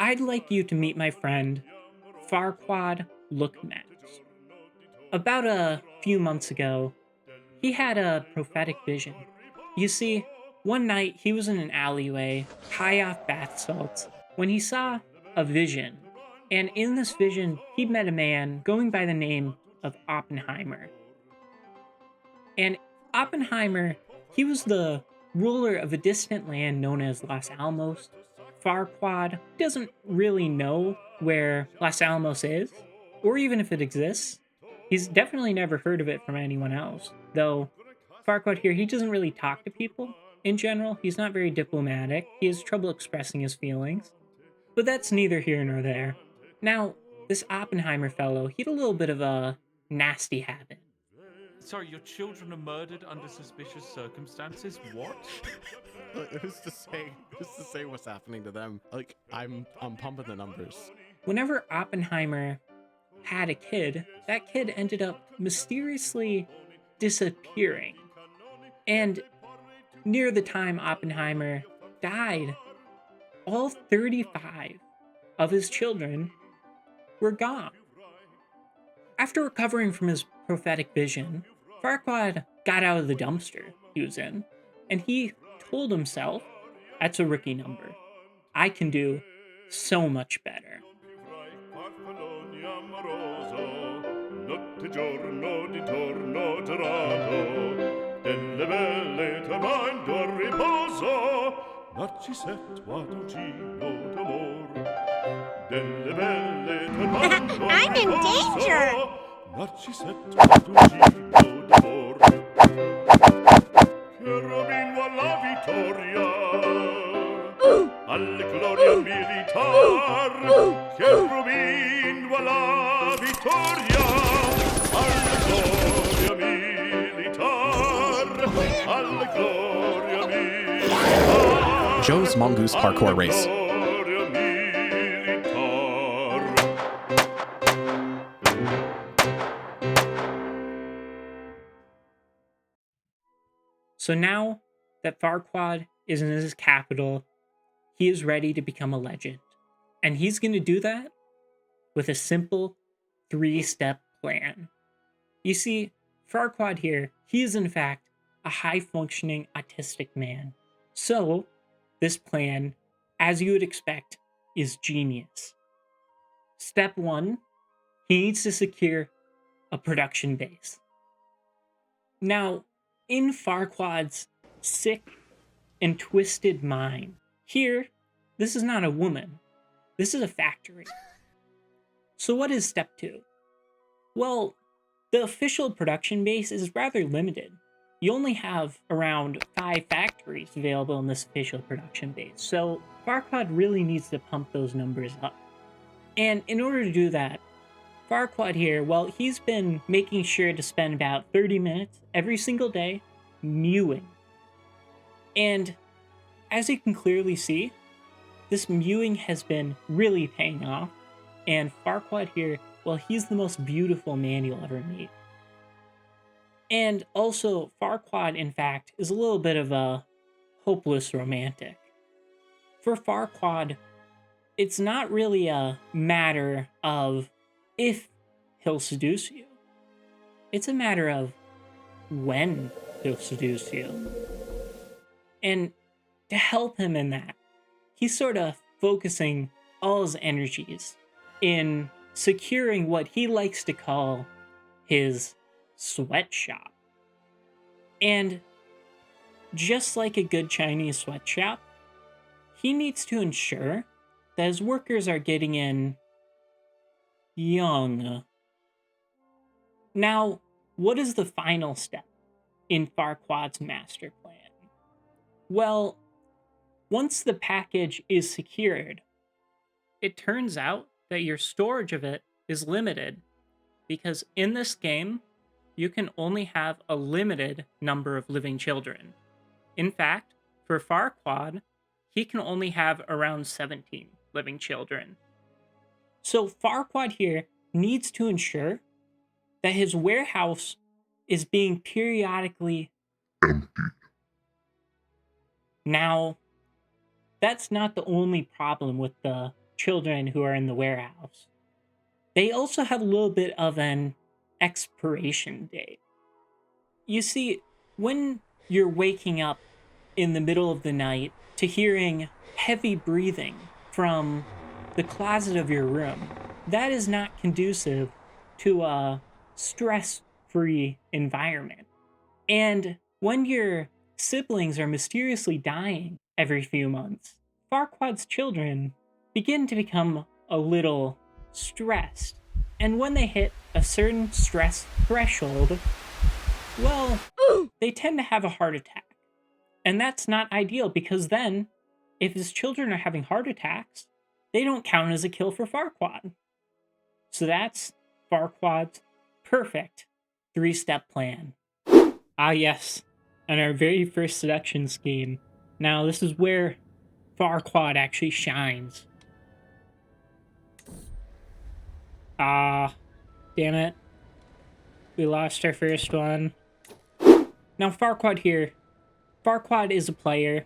I'd like you to meet my friend, Farquaad Lookmaxx. About a few months ago, he had a prophetic vision. You see, one night he was in an alleyway, high off bath salts, when he saw a vision. And in this vision, he met a man going by the name of Oppenheimer. And Oppenheimer, he was the ruler of a distant land known as Los Alamos. Farquaad doesn't really know where Los Alamos is, or even if it exists. He's definitely never heard of it from anyone else. Though Farquaad here, he doesn't really talk to people in general. He's not very diplomatic. He has trouble expressing his feelings. But that's neither here nor there. Now, this Oppenheimer fellow, he had a little bit of a nasty habit. Sorry, your children are murdered under suspicious circumstances? What? Who's to say what's happening to them? Like, I'm pumping the numbers. Whenever Oppenheimer had a kid, that kid ended up mysteriously disappearing. And near the time Oppenheimer died, all 35 of his children were gone. After recovering from his prophetic vision, Farquaad got out of the dumpster he was in, and he told himself, that's a rookie number. I can do so much better. Notte giorno di torno girato, delle belle tornando a riposo, Narcisetto ad Ugino d'amor. Delle belle tornando a I'm in danger! riposo, Narcisetto ad Ugino d'amor. Cherubino alla vittoria, alle gloria militar, cherubino alla vittoria, alle gloria militar, alle gloria militar. Joe's Mongoose Parkour Race. Gloria militar. So now that Farquaad is in his capital, he is ready to become a legend. And he's going to do that with a simple 3-step plan. You see, Farquaad here, he is in fact a high-functioning autistic man. So, this plan, as you would expect, is genius. Step 1, he needs to secure a production base. Now, in Farquaad's sick and twisted mind, here, this is not a woman. This is a factory. So what is step 2? Well, the official production base is rather limited. You only have around 5 factories available in this official production base, so Farquaad really needs to pump those numbers up. And in order to do that, Farquaad here, well, he's been making sure to spend about 30 minutes every single day mewing. And as you can clearly see, this mewing has been really paying off, and Farquaad here, well, he's the most beautiful man you'll ever meet. And also, Farquaad, in fact, is a little bit of a hopeless romantic. For Farquaad, it's not really a matter of if he'll seduce you. It's a matter of when he'll seduce you. And to help him in that, he's sort of focusing all his energies in securing what he likes to call his sweatshop. And just like a good Chinese sweatshop, he needs to ensure that his workers are getting in young. Now, what is the final step in Farquaad's master plan? Well, once the package is secured, it turns out that your storage of it is limited, because in this game, you can only have a limited number of living children. In fact, for Farquaad, he can only have around 17 living children. So Farquaad here needs to ensure that his warehouse is being periodically emptied. Now, that's not the only problem with the children who are in the warehouse, they also have a little bit of an expiration date. You see, when you're waking up in the middle of the night to hearing heavy breathing from the closet of your room, that is not conducive to a stress-free environment. And when your siblings are mysteriously dying every few months, Farquaad's children begin to become a little stressed. And when they hit a certain stress threshold, well, they tend to have a heart attack. And that's not ideal, because then, if his children are having heart attacks, they don't count as a kill for Farquaad. So that's Farquaad's perfect 3-step plan. Ah yes, and our very first seduction scheme. Now this is where Farquaad actually shines. Ah, damn it. We lost our first one. Now Farquaad here. Farquaad is a player.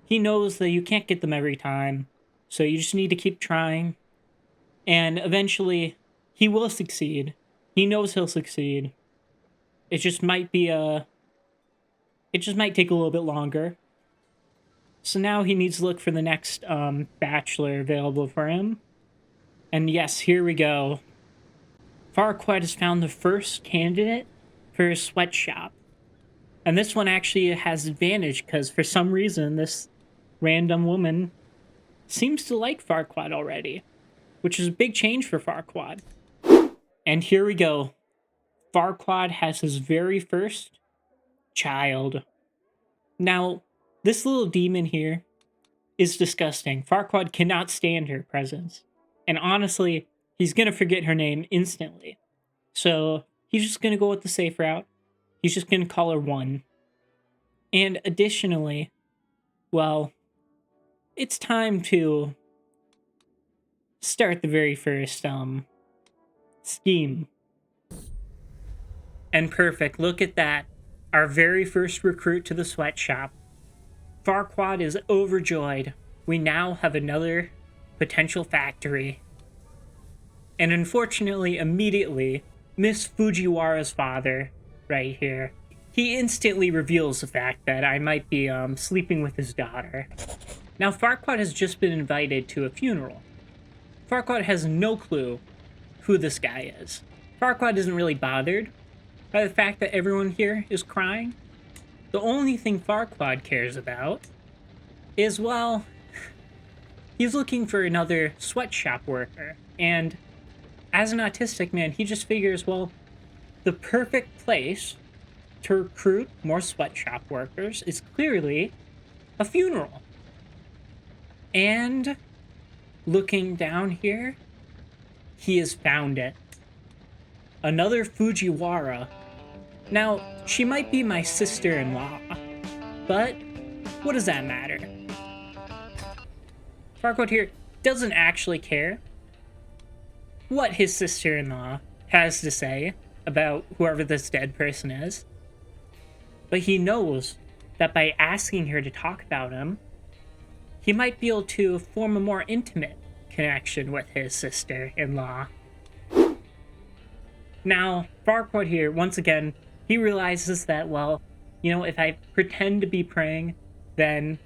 He knows that you can't get them every time, so you just need to keep trying. And eventually, he will succeed. He knows he'll succeed. It just might be it just might take a little bit longer. So now he needs to look for the next bachelor available for him. And yes, here we go. Farquaad has found the first candidate for his sweatshop. And this one actually has advantage, because for some reason this random woman seems to like Farquaad already, which is a big change for Farquaad. And here we go. Farquaad has his very first child. Now, this little demon here is disgusting. Farquaad cannot stand her presence. And honestly, he's going to forget her name instantly. So he's just going to go with the safe route. He's just going to call her 1. And additionally, well, it's time to start the very first scheme. And perfect, look at that. Our very first recruit to the sweatshop. Farquaad is overjoyed. We now have another potential factory. And unfortunately, immediately, Miss Fujiwara's father, right here, he instantly reveals the fact that I might be sleeping with his daughter. Now, Farquaad has just been invited to a funeral. Farquaad has no clue who this guy is. Farquaad isn't really bothered by the fact that everyone here is crying. The only thing Farquaad cares about is, well, he's looking for another sweatshop worker. And as an autistic man, he just figures, well, the perfect place to recruit more sweatshop workers is clearly a funeral. And looking down here, he has found it. Another Fujiwara. Now, she might be my sister-in-law, but what does that matter? Farquaad here doesn't actually care what his sister-in-law has to say about whoever this dead person is. But he knows that by asking her to talk about him, he might be able to form a more intimate connection with his sister-in-law. Now, Farquaad here, once again, he realizes that, well, you know, if I pretend to be praying, then,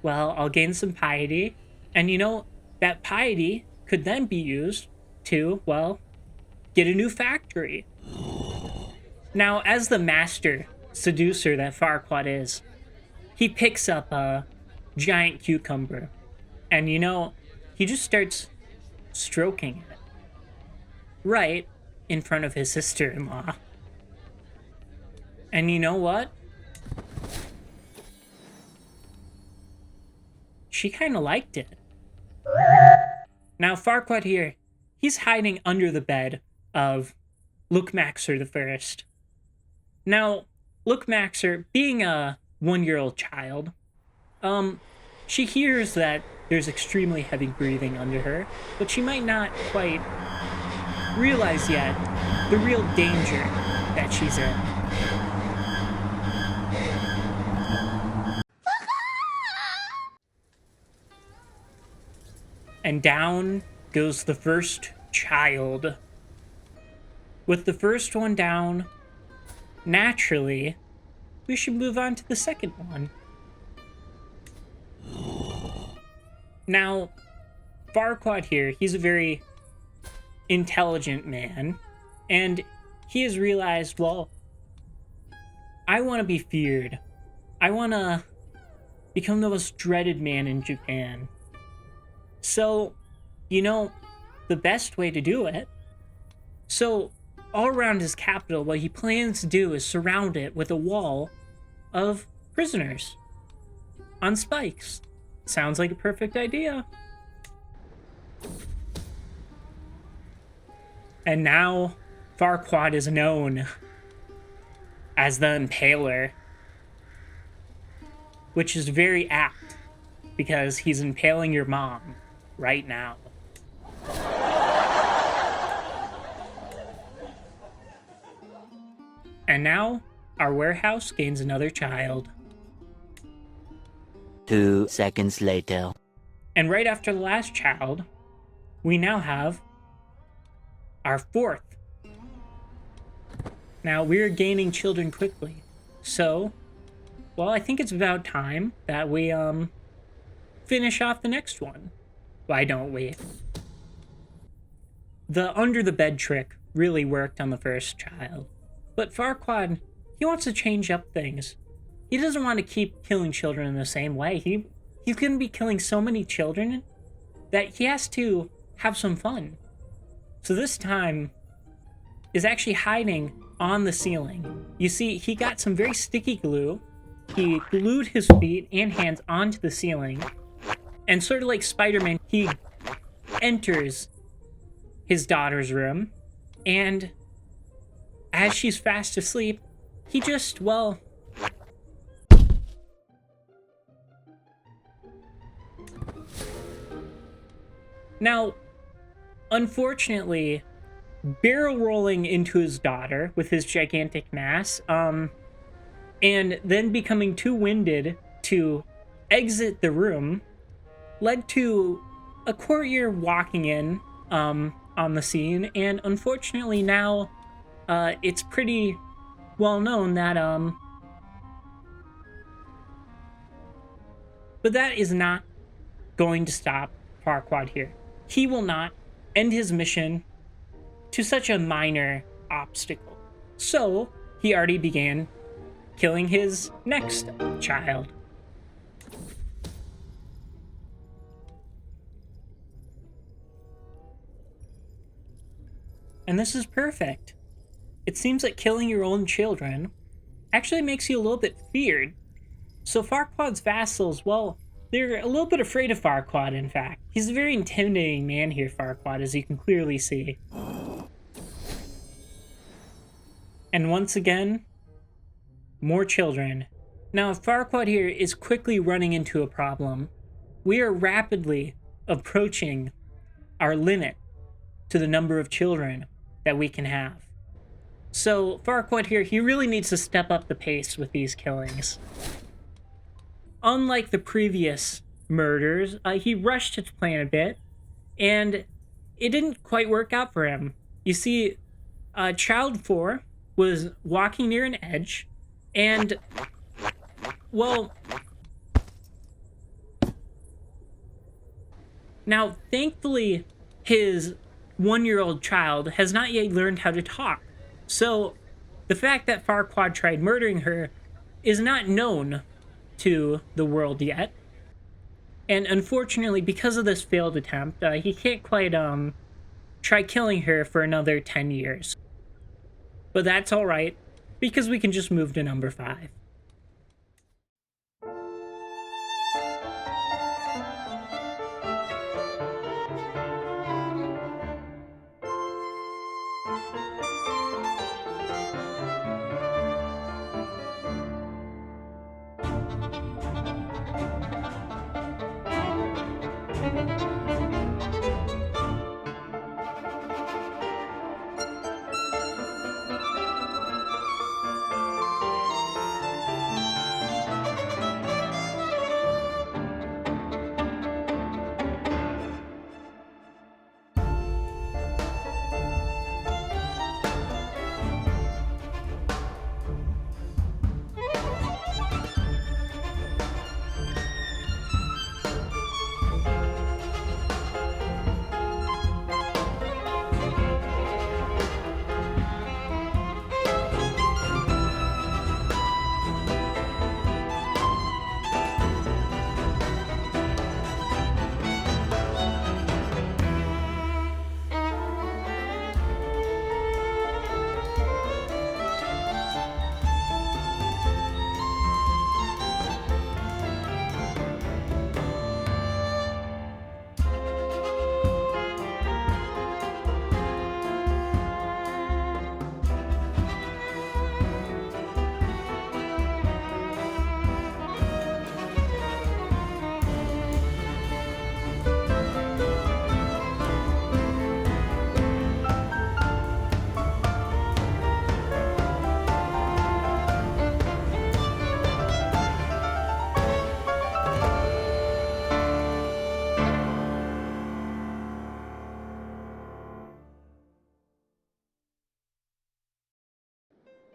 well, I'll gain some piety. And, you know, that piety could then be used to, well, get a new factory. Now, as the master seducer that Farquaad is, he picks up a giant cucumber. And, you know, he just starts stroking it right in front of his sister-in-law. And you know what? She kind of liked it. Now, Farquaad here, he's hiding under the bed of Lookmaxx the First. Now, Lookmaxx, being a 1-year-old child, she hears that there's extremely heavy breathing under her, but she might not quite realize yet the real danger that she's in. And down goes the first child. With the first one down, naturally, we should move on to the second one. Now, Farquaad here, he's a very intelligent man, and he has realized, well, I want to be feared. I want to become the most dreaded man in Japan. So, the best way to do it. So, all around his capital, what he plans to do is surround it with a wall of prisoners on spikes. Sounds like a perfect idea. And now, Farquaad is known as the Impaler, which is very apt because he's impaling your mom right now. And now, our warehouse gains another child. 2 seconds later. And right after the last child, we now have our fourth. Now, we're gaining children quickly. So, well, I think it's about time that we, finish off the next one. Why don't we? The under the bed trick really worked on the first child. But Farquaad, he wants to change up things. He doesn't want to keep killing children in the same way. He's going to be killing so many children that he has to have some fun. So this time is actually hiding on the ceiling. You see, he got some very sticky glue. He glued his feet and hands onto the ceiling. And sort of like Spider-Man, he enters his daughter's room. And as she's fast asleep, he just, well... Now, unfortunately, barrel rolling into his daughter with his gigantic mass, and then becoming too winded to exit the room, led to a courtier walking in on the scene, and unfortunately now it's pretty well known that but that is not going to stop Farquaad here. He will not end his mission to such a minor obstacle. So he already began killing his next child. And this is perfect. It seems that killing your own children actually makes you a little bit feared. So Farquaad's vassals, well, they're a little bit afraid of Farquaad, in fact. He's a very intimidating man here, Farquaad, as you can clearly see. And once again, more children. Now, Farquaad here is quickly running into a problem. We are rapidly approaching our limit to the number of children that we can have. So Farquaad here, he really needs to step up the pace with these killings. Unlike the previous murders, he rushed his plan a bit, and it didn't quite work out for him. You see, Child 4 was walking near an edge, and, well... Now, thankfully, his 1-year-old child has not yet learned how to talk. So, the fact that Farquaad tried murdering her is not known to the world yet. And unfortunately, because of this failed attempt, he can't quite try killing her for another 10 years. But that's alright, because we can just move to number 5.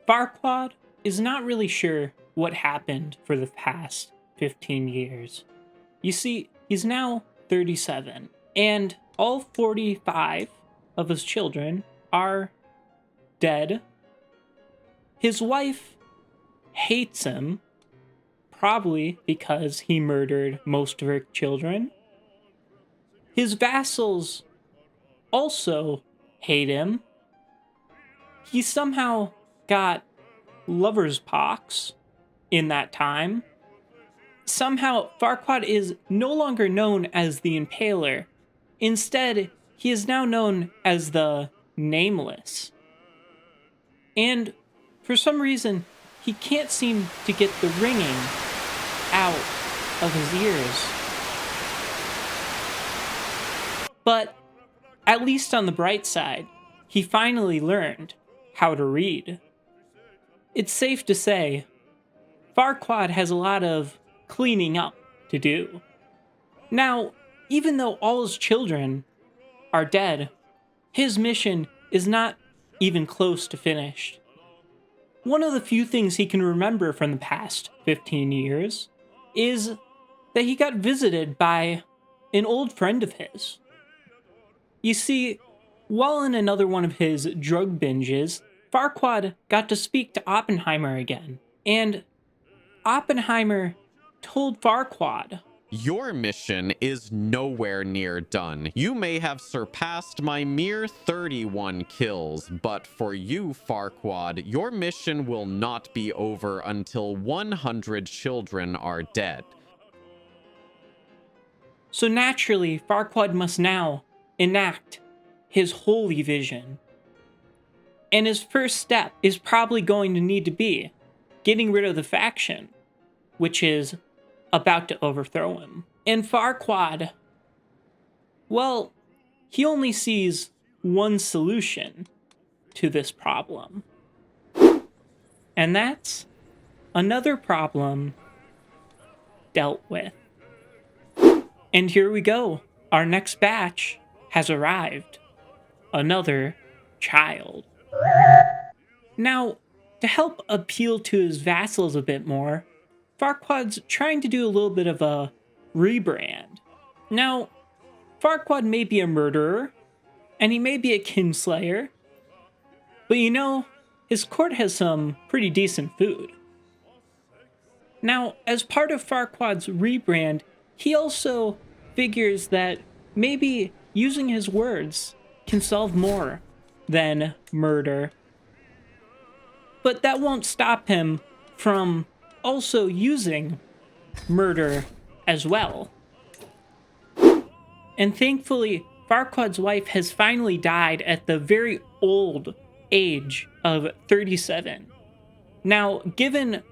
Farquaad is not really sure what happened for the past 15 years. You see, he's now 37, and all 45 of his children are dead. His wife hates him, probably because he murdered most of her children. His vassals also hate him. He somehow got lover's pox in that time. Somehow, Farquaad is no longer known as the Impaler. Instead, he is now known as the Nameless. And for some reason, he can't seem to get the ringing out of his ears. But at least on the bright side, he finally learned how to read. It's safe to say, Farquaad has a lot of cleaning up to do. Now, even though all his children are dead, his mission is not even close to finished. One of the few things he can remember from the past 15 years is that he got visited by an old friend of his. You see, while in another one of his drug binges, Farquaad got to speak to Oppenheimer again, and Oppenheimer told Farquaad, Your mission is nowhere near done. You may have surpassed my mere 31 kills, but for you, Farquaad, your mission will not be over until 100 children are dead. So naturally, Farquaad must now enact his holy vision. And his first step is probably going to need to be getting rid of the faction, which is about to overthrow him. And Farquaad, well, he only sees one solution to this problem. And that's another problem dealt with. And here we go. Our next batch has arrived. Another child. Now, to help appeal to his vassals a bit more, Farquaad's trying to do a little bit of a rebrand. Now, Farquaad may be a murderer, and he may be a kinslayer, but you know, his court has some pretty decent food. Now, as part of Farquaad's rebrand, he also figures that maybe using his words can solve more than murder. But that won't stop him from also using murder as well. And thankfully, Farquaad's wife has finally died at the very old age of 37. Now, given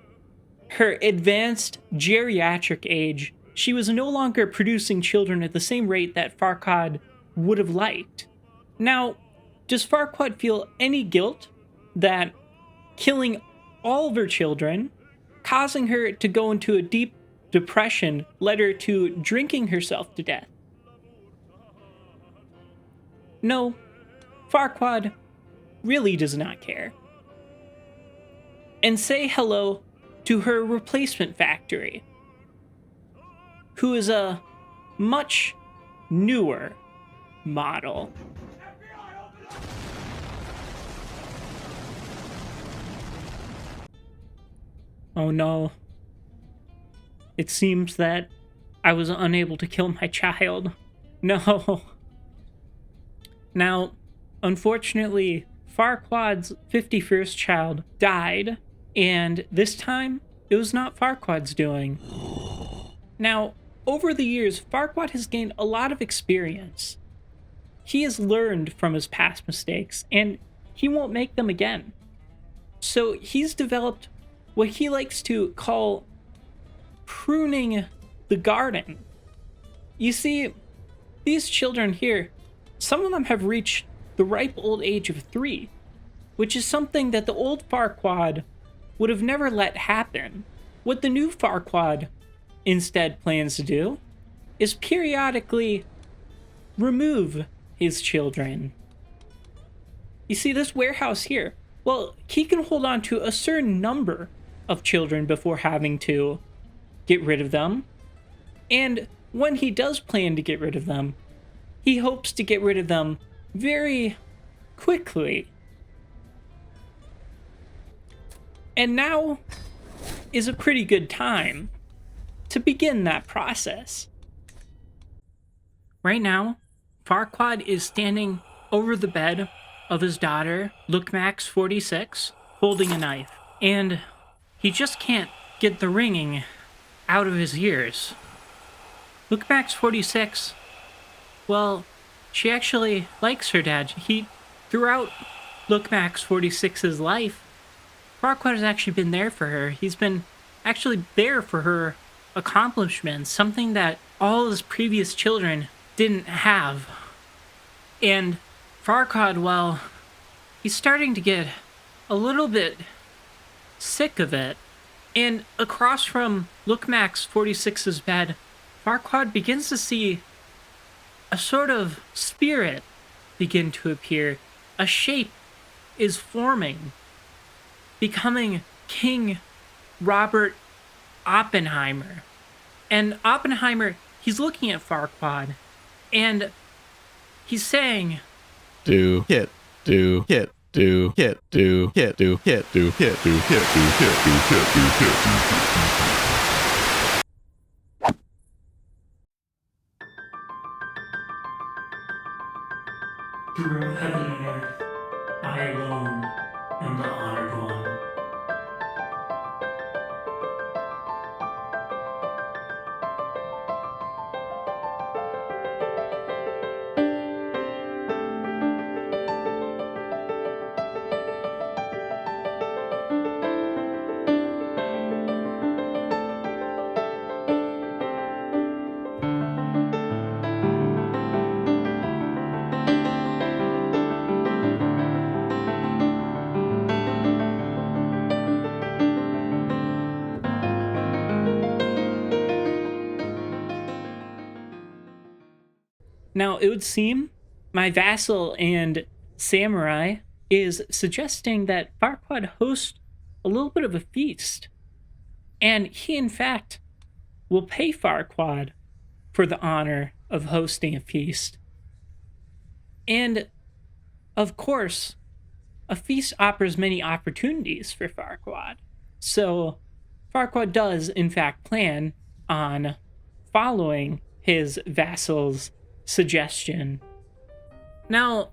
her advanced geriatric age, she was no longer producing children at the same rate that Farquaad would have liked. Now, does Farquaad feel any guilt that killing all of her children, causing her to go into a deep depression, led her to drinking herself to death? No, Farquaad really does not care. And say hello to her replacement factory, who is a much newer model. Oh no. It seems that I was unable to kill my child. No. Now, unfortunately, Farquaad's 51st child died, and this time, it was not Farquaad's doing. Now, over the years, Farquaad has gained a lot of experience. He has learned from his past mistakes, and he won't make them again. So he's developed what he likes to call pruning the garden. You see, these children here, some of them have reached the ripe old age of 3, which is something that the old Farquaad would have never let happen. What the new Farquaad instead plans to do is periodically remove his children. You see, this warehouse here, well, he can hold on to a certain number of children before having to get rid of them. And when he does plan to get rid of them, he hopes to get rid of them very quickly. And now is a pretty good time to begin that process. Right now, Farquaad is standing over the bed of his daughter, Lookmaxx 46, holding a knife. And he just can't get the ringing out of his ears. Lookmaxx 46, well, she actually likes her dad. Throughout Lookmaxx 46's life, Farquaad has actually been there for her. He's been actually there for her accomplishments, something that all his previous children didn't have. And Farquaad, well, he's starting to get a little bit sick of it. And across from Lookmaxx 46's bed, Farquaad begins to see a sort of spirit begin to appear. A shape is forming, becoming King Robert Oppenheimer. And Oppenheimer, he's looking at Farquaad, and he's saying, do hit, do hit, do hit, do hit, do hit, do hit, do hit, do hit, do hit, do hit. through heaven and earth, I alone am the honored one. Now, it would seem my vassal and samurai is suggesting that Farquaad host a little bit of a feast. And he, in fact, will pay Farquaad for the honor of hosting a feast. And, of course, a feast offers many opportunities for Farquaad. So, Farquaad does, in fact, plan on following his vassal's suggestion. Now,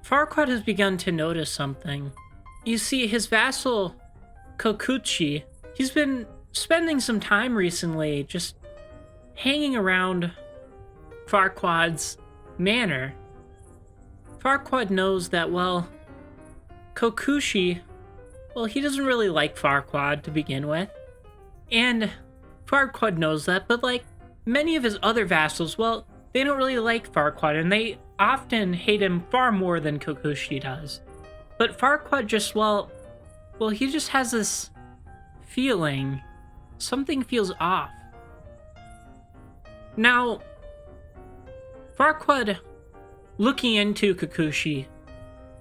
Farquaad has begun to notice something. You see, his vassal, Kokuchi, he's been spending some time recently just hanging around Farquaad's manor. Farquaad knows that, well, Kokuchi, well, he doesn't really like Farquaad to begin with. And Farquaad knows that, but like many of his other vassals, well, they don't really like Farquaad, and they often hate him far more than Kokuchi does. But Farquaad just, well, he just has this feeling. Something feels off. Now, Farquaad, looking into Kokuchi,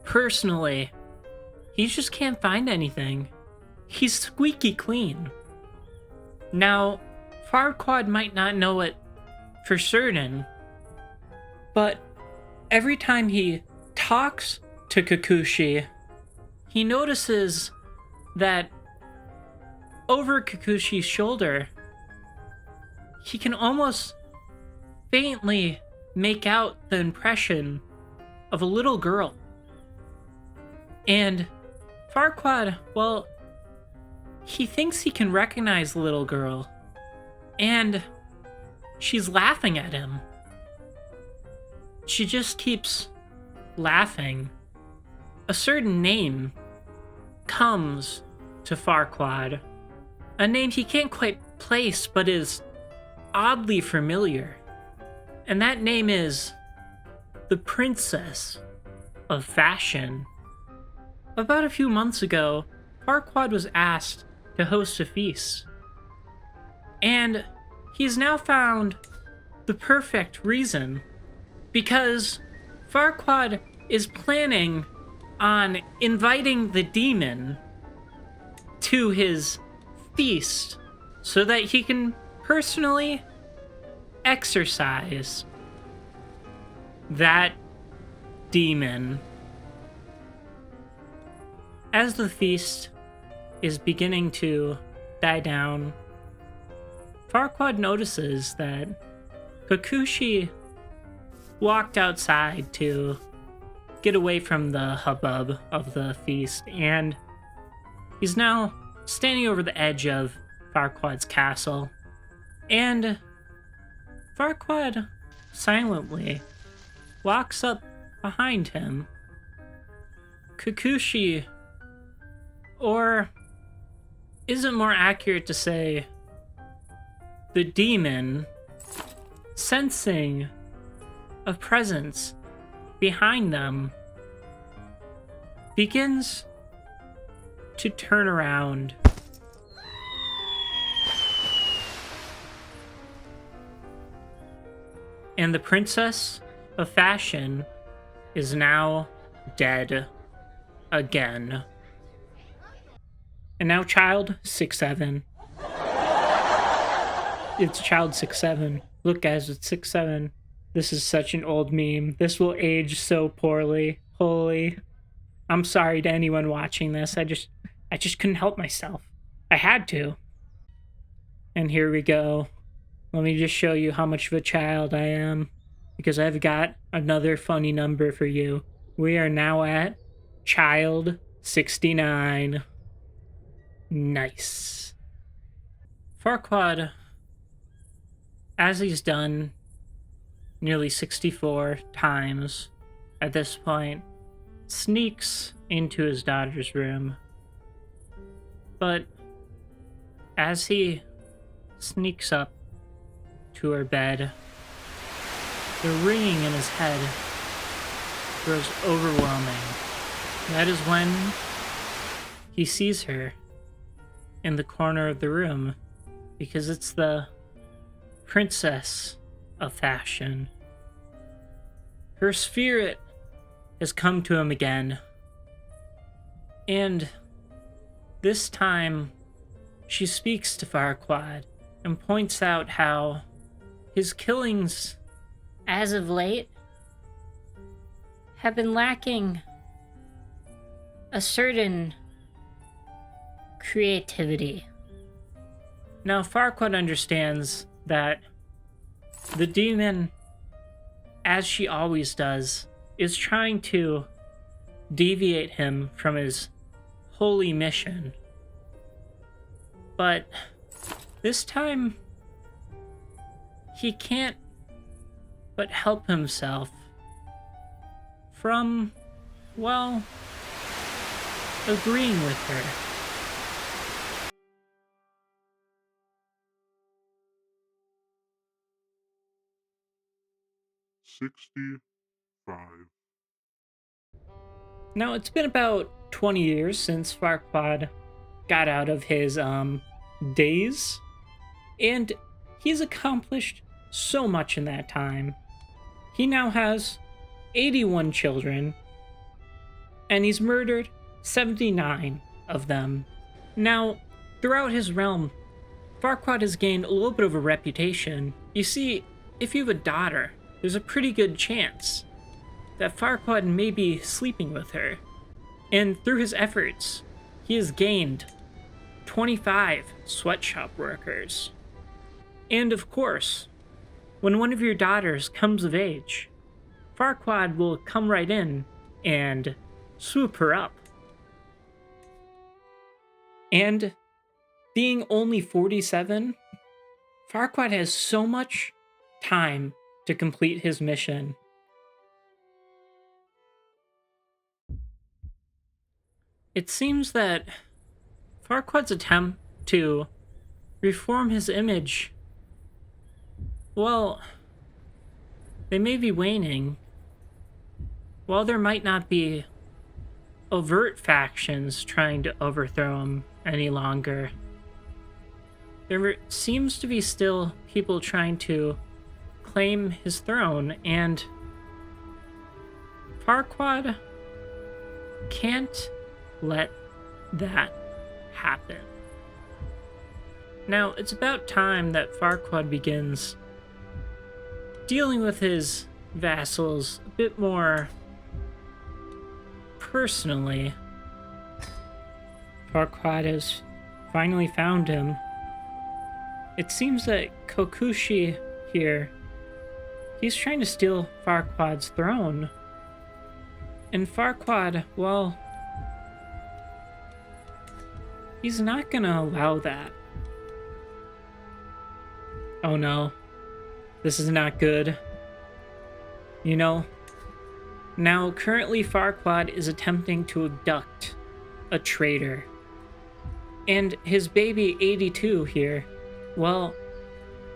personally, he just can't find anything. He's squeaky clean. Now, Farquaad might not know it for certain, but every time he talks to Kokuchi, he notices that over Kokushi's shoulder, he can almost faintly make out the impression of a little girl. And Farquaad, well, he thinks he can recognize the little girl, and she's laughing at him. She just keeps laughing. A certain name comes to Farquaad, a name he can't quite place but is oddly familiar. And that name is the Princess of Fashion. About a few months ago, Farquaad was asked to host a feast. And he's now found the perfect reason, because Farquaad is planning on inviting the demon to his feast so that he can personally exorcise that demon. As the feast is beginning to die down, Farquaad notices that Kikuchi walked outside to get away from the hubbub of the feast, and he's now standing over the edge of Farquaad's castle. And Farquaad silently walks up behind him. Kikuchi, or is it more accurate to say the demon, sensing a presence behind them, begins to turn around. And the princess of fashion is now dead again. And now child 6'7". It's child 6'7". Look guys, it's 6'7". This is such an old meme. This will age so poorly. Holy. I'm sorry to anyone watching this. I just couldn't help myself. I had to. And here we go. Let me just show you how much of a child I am, because I've got another funny number for you. We are now at child 69. Nice. Farquaad, as he's done nearly 64 times at this point, sneaks into his daughter's room. But as he sneaks up to her bed, the ringing in his head grows overwhelming. That is when he sees her in the corner of the room, because it's the princess of fashion. Her spirit has come to him again, and this time she speaks to Farquaad and points out how his killings as of late have been lacking a certain creativity. Now, Farquaad understands that the demon, as she always does, is trying to deviate him from his holy mission. But this time, he can't but help himself from, well, agreeing with her. Now, it's been about 20 years since Farquaad got out of his daze, and he's accomplished so much in that time. He now has 81 children, and he's murdered 79 of them. Now, throughout his realm, Farquaad has gained a little bit of a reputation. You see, if you have a daughter, there's a pretty good chance that Farquaad may be sleeping with her. And through his efforts, he has gained 25 sweatshop workers. And of course, when one of your daughters comes of age, Farquaad will come right in and swoop her up. And being only 47, Farquaad has so much time to complete his mission. It seems that Farquaad's attempt to reform his image, well, they may be waning. While there might not be overt factions trying to overthrow him any longer, there seems to be still people trying to claim his throne, and Farquaad can't let that happen. Now, it's about time that Farquaad begins dealing with his vassals a bit more personally. Farquaad has finally found him. It seems that Kokushi here, he's trying to steal Farquaad's throne. And Farquaad, well, he's not gonna allow that. Oh no, this is not good. You know, now currently Farquaad is attempting to abduct a traitor. And his baby 82 here, well,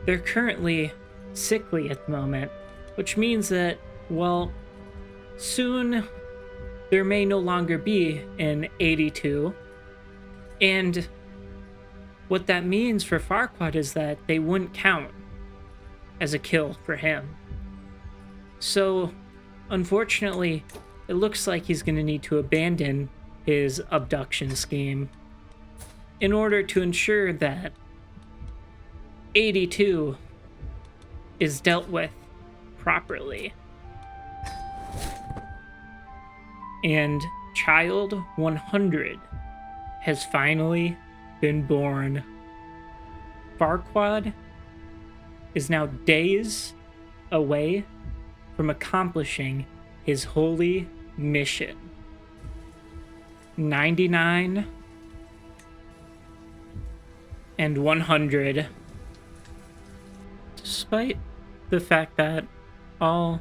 they're currently sickly at the moment, which means that, well, soon there may no longer be an 82. And what that means for Farquaad is that they wouldn't count as a kill for him. So, unfortunately, it looks like he's going to need to abandon his abduction scheme in order to ensure that 82 is dealt with properly. And child 100 has finally been born. Farquaad is now days away from accomplishing his holy mission. 99 and 100. Despite the fact that all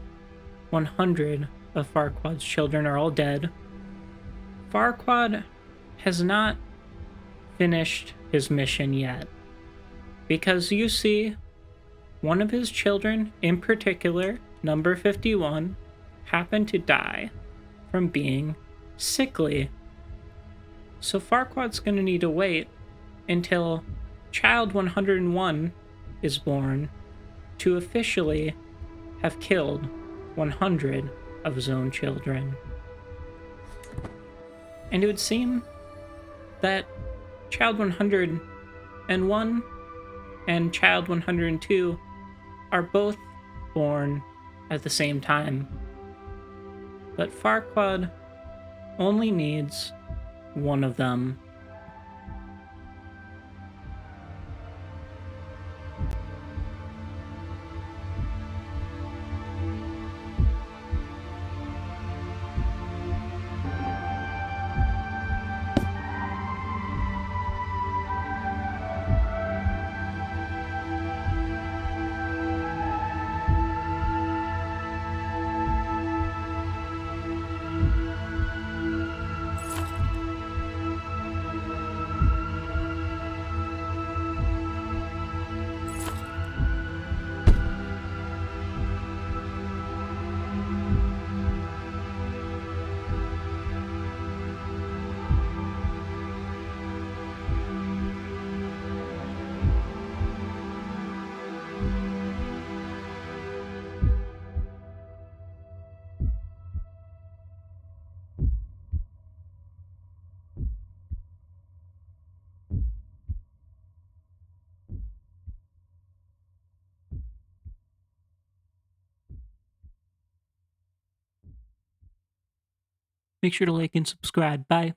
100 of Farquaad's children are all dead, Farquaad has not finished his mission yet. Because you see, one of his children in particular, number 51, happened to die from being sickly. So Farquaad's going to need to wait until child 101 is born to officially have killed 100 of his own children. And it would seem that child 101 and child 102 are both born at the same time. But Farquaad only needs one of them. Make sure to like and subscribe. Bye.